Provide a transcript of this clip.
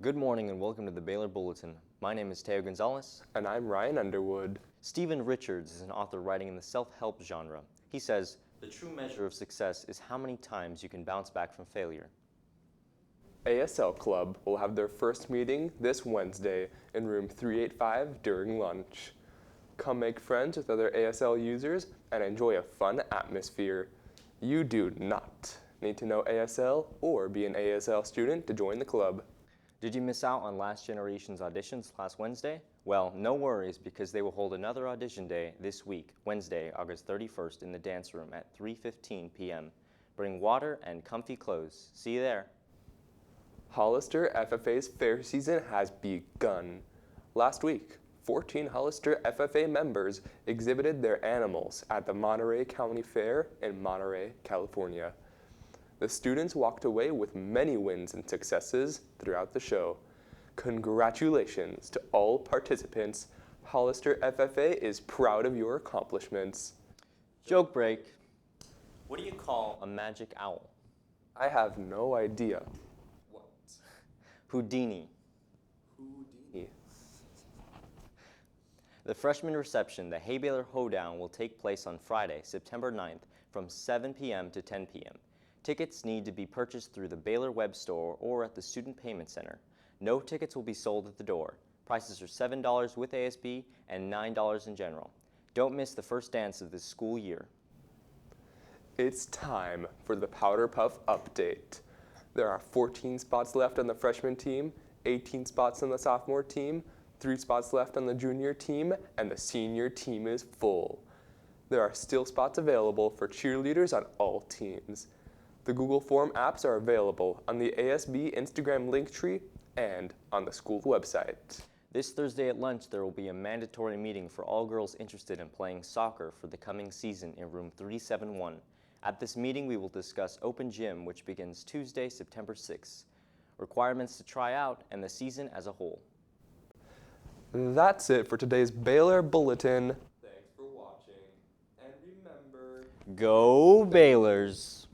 Good morning and welcome to the Baler Bulletin. My name is Teo Gonzalez. And I'm Ryan Underwood. Stephen Richards is an author writing in the self-help genre. He says, "The true measure of success is how many times you can bounce back from failure." ASL Club will have their first meeting this Wednesday in room 385 during lunch. Come make friends with other ASL users and enjoy a fun atmosphere. You do not need to know ASL or be an ASL student to join the club. Did you miss out on last generation's auditions last Wednesday? Well, no worries because they will hold another audition day this week, Wednesday, August 31st in the dance room at 3:15 p.m. Bring water and comfy clothes. See you there. Hollister FFA's fair season has begun. Last week, 14 Hollister FFA members exhibited their animals at the Monterey County Fair in Monterey, California. The students walked away with many wins and successes throughout the show. Congratulations to all participants. Hollister FFA is proud of your accomplishments. Joke break. What do you call a magic owl? I have no idea. What? Houdini. Houdini. The freshman reception, the Hey Baler Hoedown, will take place on Friday, September 9th from 7 p.m. to 10 p.m. Tickets need to be purchased through the Baler web store or at the Student Payment Center. No tickets will be sold at the door. Prices are $7 with ASB and $9 in general. Don't miss the first dance of this school year. It's time for the Powder Puff update. There are 14 spots left on the freshman team, 18 spots on the sophomore team, 3 spots left on the junior team, and the senior team is full. There are still spots available for cheerleaders on all teams. The Google Form apps are available on the ASB Instagram Linktree and on the school website. This Thursday at lunch, there will be a mandatory meeting for all girls interested in playing soccer for the coming season in room 371. At this meeting, we will discuss Open Gym, which begins Tuesday, September 6th, requirements to try out, and the season as a whole. That's it for today's Baler Bulletin. Thanks for watching, and remember, Go Balers!